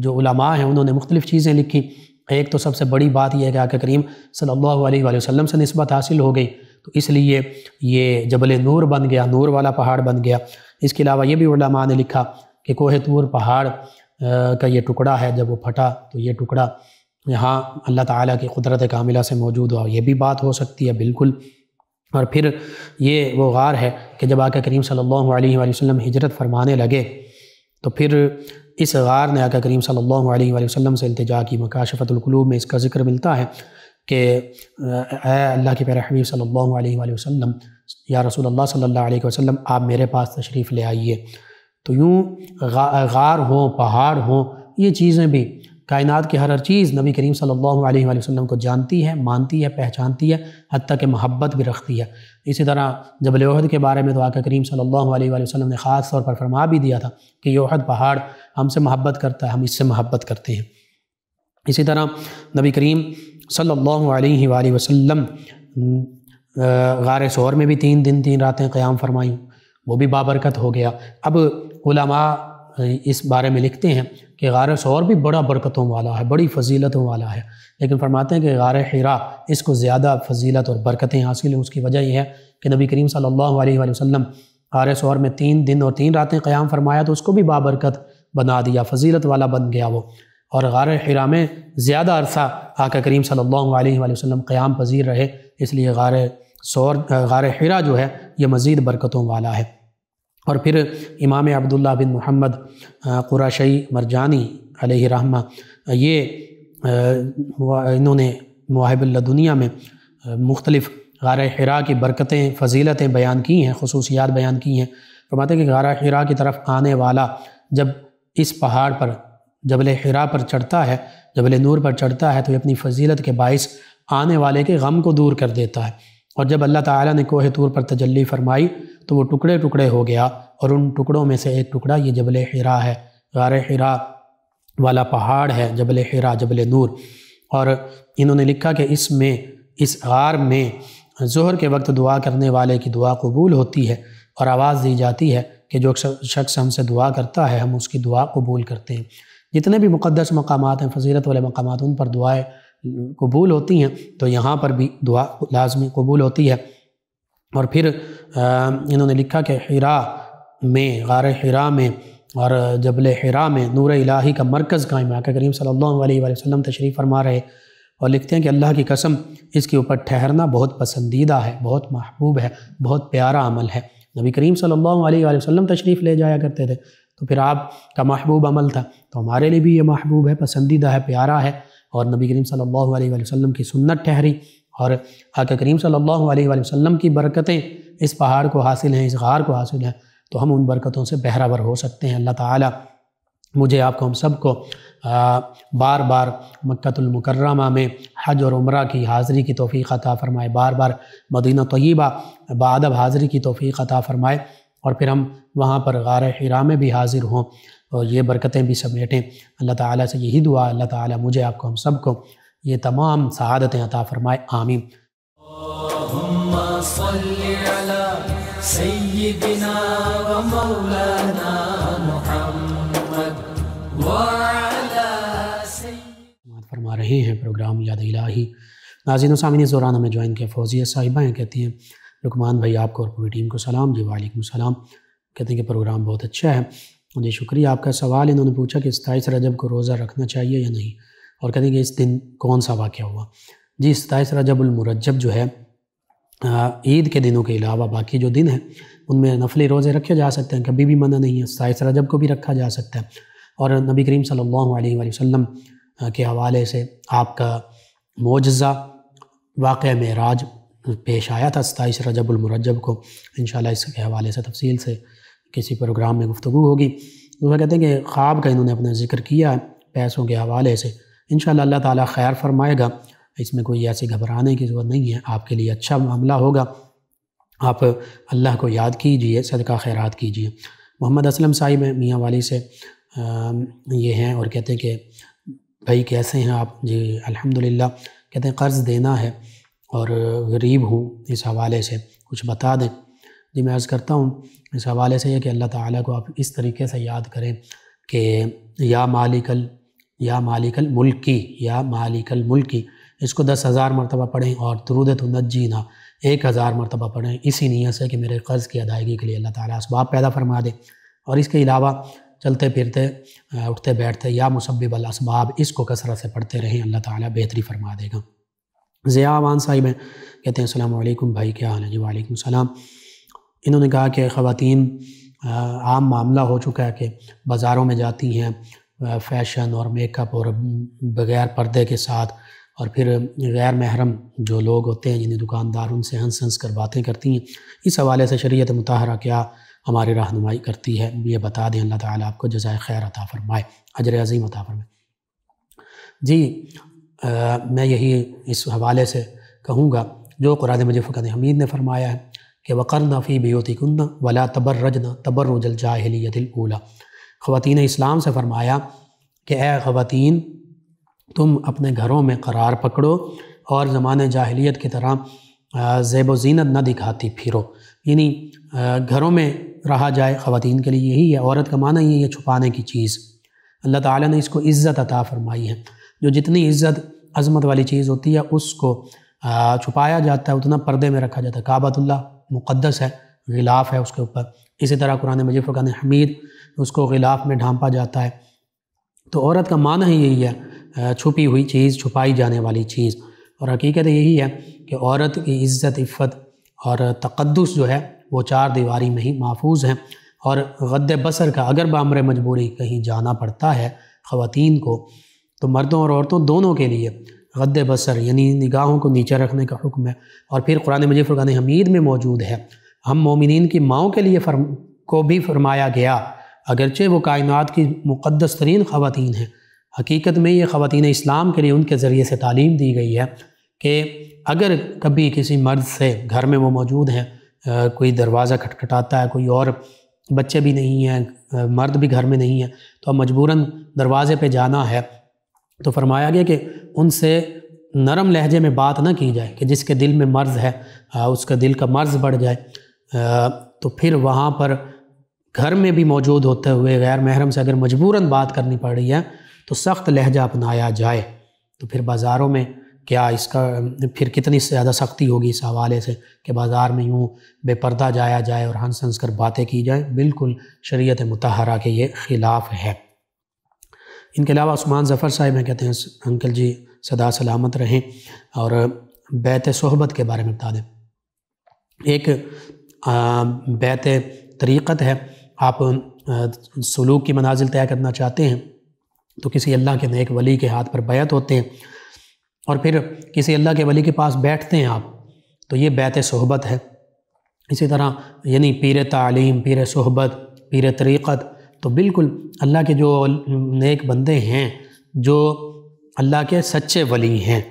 جو علماء ہیں انہوں نے مختلف چیزیں لکھی۔ ایک تو سب سے بڑی بات یہ ہے کہ آقا کریم صلی اللہ علیہ وآلہ وسلم سے نسبت حاصل ہو گئی، تو اس لیے یہ جبل نور بن گیا، نور والا پہاڑ بن گیا۔ اس کے علاوہ یہ بھی علماء نے لکھا کہ کوہ طور پہاڑ کا یہ ٹکڑا ہے، جب وہ پھٹا تو یہ ٹکڑا یہاں اللہ تعالیٰ کی قدرت کاملہ سے موجود ہوا، یہ بھی بات ہو سکتی ہے بالکل۔ اور پھر یہ وہ غار ہے کہ جب آقا کریم صلی اللہ علیہ وآلہ وسلم ہجرت فرمانے لگے تو پھر اس غار نے آقا کریم صلی اللہ علیہ وآلہ وسلم سے التجا کی۔ مکاشفۃ القلوب میں اس کا ذکر ملتا ہے کہ اے اللہ کے پیارے حبیب صلی اللہ علیہ وآلہ وسلم، یا رسول اللہ صلی اللہ علیہ وسلم آپ میرے پاس تشریف لے آئیے۔ تو یوں غار ہوں، پہاڑ ہوں، یہ چیزیں بھی کائنات کی ہر چیز نبی کریم صلی اللہ علیہ وآلہ وسلم کو جانتی ہے، مانتی ہے، پہچانتی ہے، حتیٰ کہ محبت بھی رکھتی ہے۔ اسی طرح جبل احد کے بارے میں تو آقا کریم صلی اللہ علیہ وآلہ وسلم نے خاص طور پر فرما بھی دیا تھا کہ یہ احد پہاڑ ہم سے محبت کرتا ہے، ہم اس سے محبت کرتے ہیں۔ اسی طرح نبی کریم صلی اللہ علیہ وآلہ وسلم غار ثور میں بھی 3 دن 3 راتیں قیام فرمائیں، وہ بھی بابرکت ہو گیا۔ اب علماء اس بارے میں لکھتے ہیں کہ غار ثور بھی بڑا برکتوں والا ہے، بڑی فضیلتوں والا ہے، لیکن فرماتے ہیں کہ غار حرا اس کو زیادہ فضیلت اور برکتیں حاصل ہیں۔ اس کی وجہ یہ ہے کہ نبی کریم صلی اللہ علیہ وآلہ وسلم غار ثور میں 3 دن اور 3 راتیں قیام فرمایا تو اس کو بھی بابرکت بنا دیا، فضیلت والا بن گیا وہ۔ اور غار حرا میں زیادہ عرصہ آقا کریم صلی اللہ علیہ وآلہ وسلم قیام پذیر رہے، اس لیے غار حرا جو ہے یہ مزید برکتوں والا ہے۔ اور پھر امام عبداللہ بن محمد قرشی مرجانی علیہ رحمہ یہ انہوں نے مواہب اللدنیہ میں مختلف غار حرا کی برکتیں، فضیلتیں بیان کی ہیں، خصوصیات بیان کی ہیں۔ فرماتے ہیں کہ غار حرا کی طرف آنے والا جب اس پہاڑ پر جبل حرا پر چڑھتا ہے، جبل نور پر چڑھتا ہے تو یہ اپنی فضیلت کے باعث آنے والے کے غم کو دور کر دیتا ہے۔ اور جب اللہ تعالیٰ نے کوہ طور پر تجلی فرمائی تو وہ ٹکڑے ٹکڑے ہو گیا، اور ان ٹکڑوں میں سے ایک ٹکڑا یہ جبل حرا ہے، غار حرا والا پہاڑ ہے، جبل حرا، جبل نور۔ اور انہوں نے لکھا کہ اس غار میں ظہر کے وقت دعا کرنے والے کی دعا قبول ہوتی ہے، اور آواز دی جاتی ہے کہ جو شخص ہم سے دعا کرتا ہے ہم اس کی دعا قبول کرتے ہیں۔ جتنے بھی مقدس مقامات ہیں، فضیلت والے مقامات، ان پر دعائیں قبول ہوتی ہیں، تو یہاں پر بھی دعا لازمی قبول ہوتی ہے۔ اور پھر انہوں نے لکھا کہ حرا میں، غار حرا میں اور جبل حرا میں نور الہی کا مرکز قائم ہے۔ آقا کریم صلی اللہ علیہ وآلہ وسلم تشریف فرما رہے اور لکھتے ہیں کہ اللہ کی قسم اس کے اوپر ٹھہرنا بہت پسندیدہ ہے، بہت محبوب ہے، بہت پیارا عمل ہے۔ نبی کریم صلی اللہ علیہ وآلہ وسلم تشریف لے جایا کرتے تھے، تو پھر آپ کا محبوب عمل تھا، تو ہمارے لیے بھی یہ محبوب ہے، پسندیدہ ہے، پیارا ہے۔ اور نبی کریم صلی اللہ علیہ وآلہ وسلم کی سنت ٹھہری، اور آقا کریم صلی اللہ علیہ وآلہ وسلم کی برکتیں اس پہاڑ کو حاصل ہیں، اس غار کو حاصل ہیں، تو ہم ان برکتوں سے بہرہ ہو سکتے ہیں۔ اللہ تعالیٰ مجھے آپ کو، ہم سب کو بار بار مکہ المکرمہ میں حج اور عمرہ کی حاضری کی توفیق عطا فرمائے، بار بار مدینہ طیبہ بادب حاضری کی توفیق عطا فرمائے، اور پھر ہم وہاں پر غار حرا میں بھی حاضر ہوں اور یہ برکتیں بھی سمیٹیں۔ اللہ تعالیٰ سے یہی دعا، اللہ تعالیٰ مجھے آپ کو، ہم سب کو یہ تمام سعادتیں عطا فرمائے، آمین۔ اللہم صلی علی سیدنا و مولانا محمد وعلی سیدنا۔ فرما رہے ہیں پروگرام یاد الہی۔ ناظرین و سامعین، اس دوران ہمیں جوائن کے فوزیہ صاحبہ ہیں، کہتی ہیں لقمان بھائی آپ کو اور پوری ٹیم کو سلام۔ جی وعلیکم السلام، کہتے ہیں کہ پروگرام بہت اچھا ہے جی، شکریہ آپ کا سوال۔ انہوں نے پوچھا کہ 27 رجب کو روزہ رکھنا چاہیے یا نہیں، اور کہتے ہیں کہ اس دن کون سا واقعہ ہوا۔ جی 27 رجب المرجب جو ہے عید کے دنوں کے علاوہ باقی جو دن ہیں ان میں نفلی روزے رکھے جا سکتے ہیں، کبھی بھی منع نہیں ہے۔ 27 رجب کو بھی رکھا جا سکتا ہے، اور نبی کریم صلی اللہ علیہ وآلہ وسلم کے حوالے سے آپ کا معجزہ واقعہ معراج پیش آیا تھا 27 رجب المرجب کو۔ انشاءاللہ اس کے حوالے سے تفصیل سے کسی پروگرام میں گفتگو ہوگی۔ وہ کہتے ہیں کہ خواب کا انہوں نے اپنا ذکر کیا ہے پیسوں کے حوالے سے، انشاءاللہ اللہ تعالیٰ خیر فرمائے گا، اس میں کوئی ایسی گھبرانے کی ضرورت نہیں ہے، آپ کے لیے اچھا معاملہ ہوگا۔ آپ اللہ کو یاد کیجئے، صدقہ خیرات کیجئے۔ محمد اسلم صاحب میاں والی سے یہ ہیں اور کہتے ہیں کہ بھائی کیسے ہیں آپ؟ جی الحمدللہ، کہتے ہیں قرض دینا ہے اور غریب ہوں، اس حوالے سے کچھ بتا دیں۔ جی میں عرض کرتا ہوں اس حوالے سے یہ کہ اللہ تعالیٰ کو آپ اس طریقے سے یاد کریں کہ یا مالک الملکی، یا مالک الملکی، اس کو 10,000 مرتبہ پڑھیں، اور درود تنجینا 1,000 مرتبہ پڑھیں، اسی نیت سے کہ میرے قرض کی ادائیگی کے لیے اللہ تعالیٰ اسباب پیدا فرما دے۔ اور اس کے علاوہ چلتے پھرتے اٹھتے بیٹھتے یا مسبب الاسباب، اس کو کثرت سے پڑھتے رہیں، اللہ تعالیٰ بہتری فرما دے گا۔ ضیاء امان صاحب ہیں، کہتے ہیں السلام علیکم بھائی، کیا حال ہے؟ جی وعلیکم السلام۔ انہوں نے کہا کہ خواتین عام معاملہ ہو چکا ہے کہ بازاروں میں جاتی ہیں فیشن اور میک اپ اور بغیر پردے کے ساتھ، اور پھر غیر محرم جو لوگ ہوتے ہیں جنہیں دکاندار ان سے ہنس کر باتیں کرتی ہیں، اس حوالے سے شریعت مطہرہ کیا ہماری رہنمائی کرتی ہے، یہ بتا دیں، اللہ تعالیٰ آپ کو جزائے خیر عطا فرمائے، اجر عظیم عطا فرمائے۔ جی میں یہی اس حوالے سے کہوں گا جو قرآن مجید فرقان حمید نے فرمایا ہے کہ وَقَرْنَ فِي بِيُوتِكُنَّ وَلَا تَبَرَّجْنَ تَبَرُّجَ الْجَاهِلِيَّةِ الْأُولَى۔ خواتین اسلام سے فرمایا کہ اے خواتین تم اپنے گھروں میں قرار پکڑو اور زمانے جاہلیت کی طرح زیب و زینت نہ دکھاتی پھرو، یعنی گھروں میں رہا جائے۔ خواتین کے لیے یہی ہے، عورت کا معنی یہ ہے چھپانے کی چیز۔ اللہ تعالیٰ نے اس کو عزت عطا فرمائی ہے، جو جتنی عزت عظمت والی چیز ہوتی ہے اس کو چھپایا جاتا ہے، اتنا پردے میں رکھا جاتا ہے۔ کعبۃ اللہ مقدس ہے، غلاف ہے اس کے اوپر، اسی طرح قرآن مجید فرقان حمید اس کو غلاف میں ڈھانپا جاتا ہے۔ تو عورت کا معنی ہی یہی ہے، چھپی ہوئی چیز، چھپائی جانے والی چیز، اور حقیقت یہی ہے کہ عورت کی عزت، عفت اور تقدس جو ہے وہ 4 دیواری میں ہی محفوظ ہیں، اور غض بصر کا اگر بامر مجبوری کہیں جانا پڑتا ہے خواتین کو، تو مردوں اور عورتوں دونوں کے لیے غض بصر یعنی نگاہوں کو نیچے رکھنے کا حکم ہے، اور پھر قرآن مجید فرقان حمید میں موجود ہے۔ ہم مومنین کی ماؤں کے لیے کو بھی فرمایا گیا، اگرچہ وہ کائنات کی مقدس ترین خواتین ہیں، حقیقت میں یہ خواتین اسلام کے لیے ان کے ذریعے سے تعلیم دی گئی ہے کہ اگر کبھی کسی مرد سے گھر میں وہ موجود ہیں، کوئی دروازہ کھٹکھٹاتا ہے، کوئی اور بچے بھی نہیں ہیں، مرد بھی گھر میں نہیں ہے، تو اب مجبوراً دروازے پہ جانا ہے، تو فرمایا گیا کہ ان سے نرم لہجے میں بات نہ کی جائے کہ جس کے دل میں مرض ہے اس کا دل کا مرض بڑھ جائے، تو پھر وہاں پر گھر میں بھی موجود ہوتے ہوئے غیر محرم سے اگر مجبوراً بات کرنی پڑ رہی ہے تو سخت لہجہ اپنایا جائے۔ تو پھر بازاروں میں کیا اس کا پھر کتنی زیادہ سختی ہوگی اس حوالے سے کہ بازار میں یوں بے پردہ جایا جائے اور ہنس کر باتیں کی جائیں، بالکل شریعت مطہرہ کے یہ خلاف ہے۔ ان کے علاوہ عثمان ظفر صاحب ہیں، کہتے ہیں انکل جی صدا سلامت رہیں، اور بیت صحبت کے بارے میں بتا دیں۔ ایک بیت طریقت ہے، آپ سلوک کی منازل طے کرنا چاہتے ہیں تو کسی اللہ کے نیک ولی کے ہاتھ پر بیعت ہوتے ہیں، اور پھر کسی اللہ کے ولی کے پاس بیٹھتے ہیں آپ، تو یہ بیت صحبت ہے۔ اسی طرح یعنی پیر تعلیم، پیر صحبت، پیر طریقت، تو بالکل اللہ کے جو نیک بندے ہیں، جو اللہ کے سچے ولی ہیں،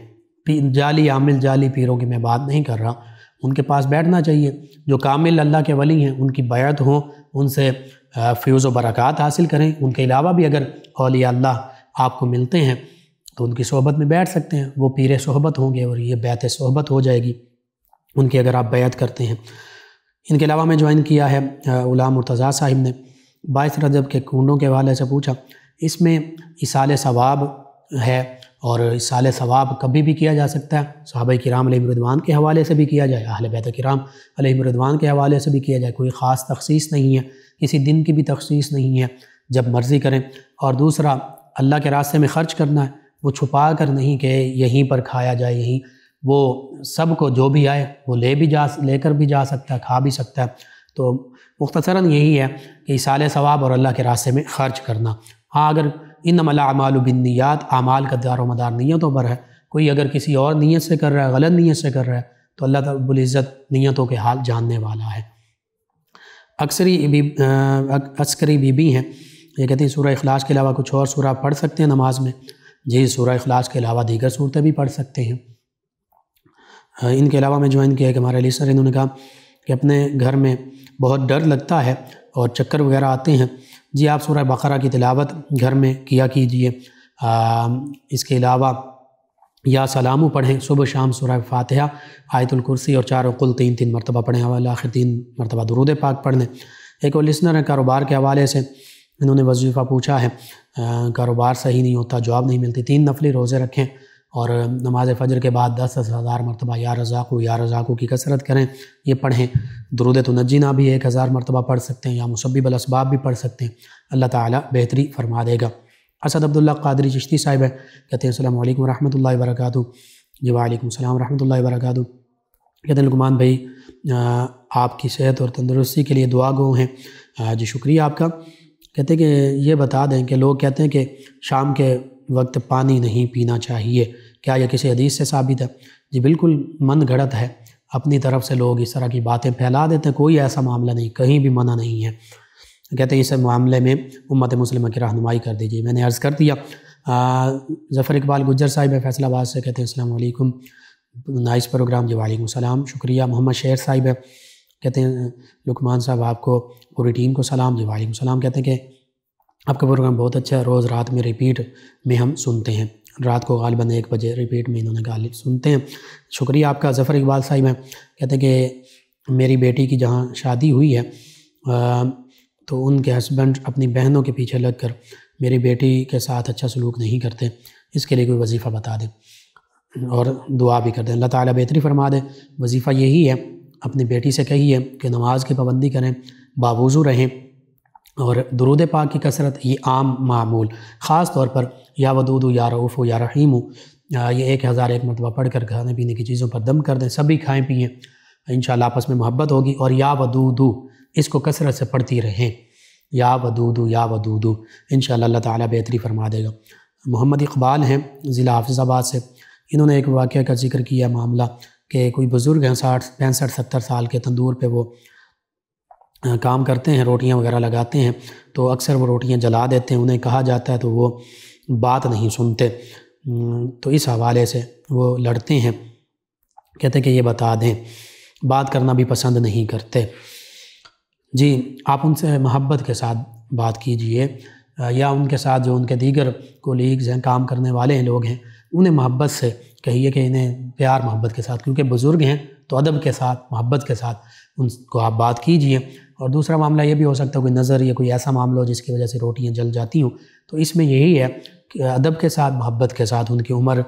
جعلی عامل جعلی پیروں کی میں بات نہیں کر رہا، ان کے پاس بیٹھنا چاہیے۔ جو کامل اللہ کے ولی ہیں ان کی بیعت ہوں، ان سے فیوز و برکات حاصل کریں۔ ان کے علاوہ بھی اگر اولیاء اللہ آپ کو ملتے ہیں تو ان کی صحبت میں بیٹھ سکتے ہیں، وہ پیر صحبت ہوں گے اور یہ بیعت صحبت ہو جائے گی ان کی اگر آپ بیعت کرتے ہیں۔ ان کے علاوہ میں جوائن کیا ہے غلام مرتضیٰ صاحب نے 22 رجب کے کنڈوں کے حوالے سے پوچھا، اس میں ایصال ثواب ہے اور اِیصال ثواب کبھی بھی کیا جا سکتا ہے، صحابہ کرام علیہم رضوان کے حوالے سے بھی کیا جائے، اہل بیت کرام علیہم رضوان کے حوالے سے بھی کیا جائے، کوئی خاص تخصیص نہیں ہے، کسی دن کی بھی تخصیص نہیں ہے، جب مرضی کریں۔ اور دوسرا اللہ کے راستے میں خرچ کرنا ہے، وہ چھپا کر نہیں کہ یہیں پر کھایا جائے، یہیں وہ سب کو جو بھی آئے وہ لے کر بھی جا سکتا ہے، کھا بھی سکتا ہے۔ تو مختصراً یہی ہے کہ اِیصال ثواب اور اللہ کے راستے میں خرچ کرنا۔ ہاں اگر انما الاعمال بالنیات، اعمال کا دار و مدار نیتوں پر ہے، کوئی اگر کسی اور نیت سے کر رہا ہے، غلط نیت سے کر رہا ہے، تو اللہ رب العزت نیتوں کے حال جاننے والا ہے۔ عسکری بی بی ہیں، یہ کہتے ہیں سورہ اخلاص کے علاوہ کچھ اور سورہ پڑھ سکتے ہیں نماز میں؟ جی، سورہ اخلاص کے علاوہ دیگر صورتیں بھی پڑھ سکتے ہیں۔ ان کے علاوہ میں جوائن کیا ہے کہ ہمارے لیسنر انہوں نے کہا کہ اپنے گھر میں بہت ڈر لگتا ہے اور چکر وغیرہ آتے ہیں۔ جی، آپ سورہ بقرہ کی تلاوت گھر میں کیا کیجئے۔ اس کے علاوہ یا سلامو پڑھیں، صبح شام سورہ فاتحہ، آیت الکرسی اور 4 قل 3 مرتبہ پڑھیں، آخر 3 مرتبہ درود پاک پڑھ لیں۔ ایک اور لسنر ہے کاروبار کے حوالے سے، انہوں نے وظیفہ پوچھا ہے، کاروبار صحیح نہیں ہوتا، جواب نہیں ملتی، 3 نفلی روزے رکھیں اور نماز فجر کے بعد 10,000 مرتبہ یا رزاقو کی کثرت کریں، یہ پڑھیں۔ درود تنجینا بھی 1000 مرتبہ پڑھ سکتے ہیں، یا مسبب الاسباب بھی پڑھ سکتے ہیں، اللہ تعالیٰ بہتری فرما دے گا۔ اسد عبداللہ قادری چشتی صاحب ہے، کہتے ہیں السلام علیکم ورحمۃ اللہ وبرکاتہ۔ جی وعلیکم السلام ورحمۃ اللہ وبرکاتہ۔ کہتے ہیں لقمان بھائی آپ کی صحت اور تندرستی کے لیے دعا گو ہیں۔ جی شکریہ آپ کا۔ کہتے ہیں کہ یہ بتا دیں کہ لوگ کہتے ہیں کہ شام کے وقت پانی نہیں پینا چاہیے، کیا یہ کسی حدیث سے ثابت ہے؟ جی بالکل من گھڑت ہے، اپنی طرف سے لوگ اس طرح کی باتیں پھیلا دیتے ہیں، کوئی ایسا معاملہ نہیں، کہیں بھی منع نہیں ہے۔ کہتے ہیں اس معاملے میں امت مسلمہ کی رہنمائی کر دیجیے۔ میں نے عرض کر دیا۔ ظفر اقبال گجر صاحب ہے فیصل آباد سے، کہتے ہیں السلام علیکم، نائس پروگرام۔ جی وعلیکم السلام، شکریہ۔ محمد شیر صاحب ہے، کہتے ہیں لقمان صاحب آپ کو پوری ٹیم کو سلام۔ جی وعلیکم السلام، کہتے ہیں کہ آپ کا پروگرام بہت اچھا ہے، روز رات میں ریپیٹ میں ہم سنتے ہیں، رات کو غالباً 1 بجے ریپیٹ میں انہوں نے غالب سنتے ہیں، شکریہ آپ کا۔ ظفر اقبال صاحب ہیں، کہتے ہیں کہ میری بیٹی کی جہاں شادی ہوئی ہے تو ان کے ہسبینڈ اپنی بہنوں کے پیچھے لگ کر میری بیٹی کے ساتھ اچھا سلوک نہیں کرتے، اس کے لیے کوئی وظیفہ بتا دیں اور دعا بھی کر دیں، اللہ تعالیٰ بہتری فرما دے۔ وظیفہ یہی ہے، اپنی بیٹی سے کہیے کہ نماز کی پابندی کریں، باوضو رہیں اور درود پاک کی کثرت، یہ عام معمول، خاص طور پر یا ودود یا رؤوف یا رحیم، یہ 1001 مرتبہ پڑھ کر کھانے پینے کی چیزوں پر دم کر دیں، سبھی کھائیں پئیں، انشاءاللہ آپس میں محبت ہوگی۔ اور یا ودود اس کو کثرت سے پڑھتی رہیں، یا ودود، انشاءاللہ اللہ تعالیٰ بہتری فرما دے گا۔ محمد اقبال ہیں ضلع حافظ آباد سے، انہوں نے ایک واقعہ کا ذکر کیا معاملہ کہ کوئی بزرگ ہیں 60 65 70 سال کے، تندور پہ وہ کام کرتے ہیں، روٹیاں وغیرہ لگاتے ہیں، تو اکثر وہ روٹیاں جلا دیتے ہیں، انہیں کہا جاتا ہے تو وہ بات نہیں سنتے، تو اس حوالے سے وہ لڑتے ہیں، کہتے ہیں کہ یہ بتا دیں، بات کرنا بھی پسند نہیں کرتے۔ جی آپ ان سے محبت کے ساتھ بات کیجئے، یا ان کے ساتھ جو ان کے دیگر کولیگز ہیں، کام کرنے والے ہیں، لوگ ہیں، انہیں محبت سے کہیے کہ انہیں پیار محبت کے ساتھ، کیونکہ بزرگ ہیں تو ادب کے ساتھ، محبت کے ساتھ ان کو آپ بات کیجئے۔ اور دوسرا معاملہ یہ بھی ہو سکتا ہے کوئی نظر یا کوئی ایسا معاملہ ہو جس کی وجہ سے روٹیاں جل جاتی ہوں، تو اس میں یہی ہے کہ ادب کے ساتھ، محبت کے ساتھ، ان کی عمر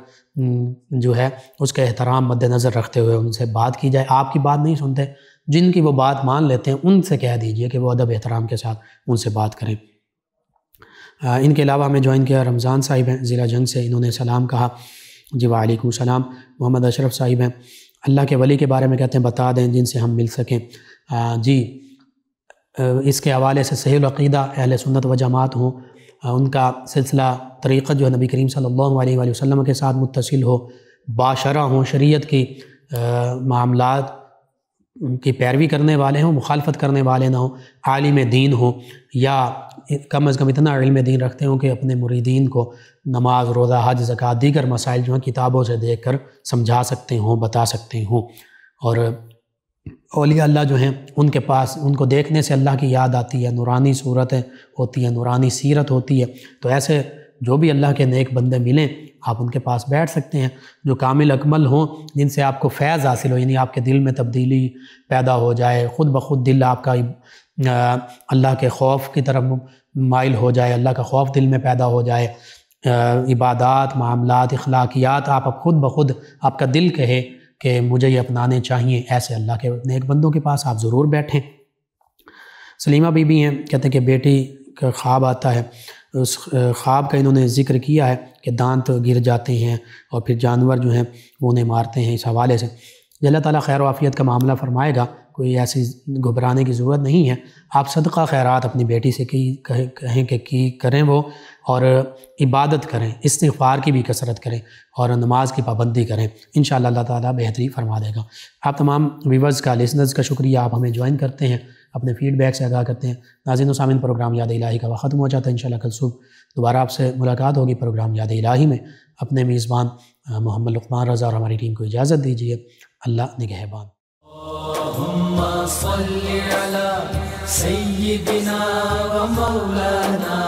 جو ہے اس کا احترام مد نظر رکھتے ہوئے ان سے بات کی جائے۔ آپ کی بات نہیں سنتے، جن کی وہ بات مان لیتے ہیں ان سے کہہ دیجئے کہ وہ ادب احترام کے ساتھ ان سے بات کریں۔ ان کے علاوہ ہمیں جوائن کیا رمضان صاحب ہیں ضلع جنگ سے، انہوں نے سلام کہا۔ جی وعلیکم السلام۔ محمد اشرف صاحب ہیں، اللہ کے ولی کے بارے میں کہتے ہیں بتا دیں جن سے ہم مل سکیں۔ جی اس کے حوالے سے صحیح العقیدہ اہل سنت و جماعت ہوں، ان کا سلسلہ طریقت جو ہے نبی کریم صلی اللہ علیہ وآلہ وسلم کے ساتھ متصل ہو، باشرع ہوں، شریعت کی معاملات کی پیروی کرنے والے ہوں، مخالفت کرنے والے نہ ہوں، عالم دین ہوں، یا کم از کم اتنا علم دین رکھتے ہوں کہ اپنے مریدین کو نماز، روزہ، حج، زکوٰۃ، دیگر مسائل جو ہیں کتابوں سے دیکھ کر سمجھا سکتے ہوں، بتا سکتے ہوں۔ اور اولیاء اللہ جو ہیں ان کے پاس، ان کو دیکھنے سے اللہ کی یاد آتی ہے، نورانی صورتیں ہوتی ہیں، نورانی سیرت ہوتی ہے، تو ایسے جو بھی اللہ کے نیک بندے ملیں آپ ان کے پاس بیٹھ سکتے ہیں، جو کامل اکمل ہوں، جن سے آپ کو فیض حاصل ہو، یعنی آپ کے دل میں تبدیلی پیدا ہو جائے، خود بخود دل آپ کا اللہ کے خوف کی طرف مائل ہو جائے، اللہ کا خوف دل میں پیدا ہو جائے، عبادات، معاملات، اخلاقیات آپ اب خود بخود آپ کا دل کہے کہ مجھے یہ اپنانے چاہیے، ایسے اللہ کے نیک بندوں کے پاس آپ ضرور بیٹھیں۔ سلیمہ بی بی ہیں، کہتے ہیں کہ بیٹی کا خواب آتا ہے، اس خواب کا انہوں نے ذکر کیا ہے کہ دانت گر جاتے ہیں اور پھر جانور جو ہیں وہ انہیں مارتے ہیں۔ اس حوالے سے اللہ تعالیٰ خیر و عافیت کا معاملہ فرمائے گا، کوئی ایسی گھبرانے کی ضرورت نہیں ہے۔ آپ صدقہ خیرات اپنی بیٹی سے کہیں کہ کریں وہ، اور عبادت کریں، استغفار کی بھی کثرت کریں اور نماز کی پابندی کریں، انشاءاللہ اللہ تعالیٰ بہتری فرما دے گا۔ آپ تمام ویورز کا، لسنرز کا شکریہ، آپ ہمیں جوائن کرتے ہیں، اپنے فیڈ بیک سے آگاہ کرتے ہیں۔ ناظرین و سامعین، پروگرام یاد الہی کا وقت ختم ہو جاتا ہے، انشاءاللہ کل صبح دوبارہ آپ سے ملاقات ہوگی پروگرام یاد الہی میں۔ اپنے میزبان محمد لقمان رضا اور ہماری ٹیم کو اجازت دیجیے۔ اللہ نگہبان۔ اللہم صل علی سیدنا و مولانا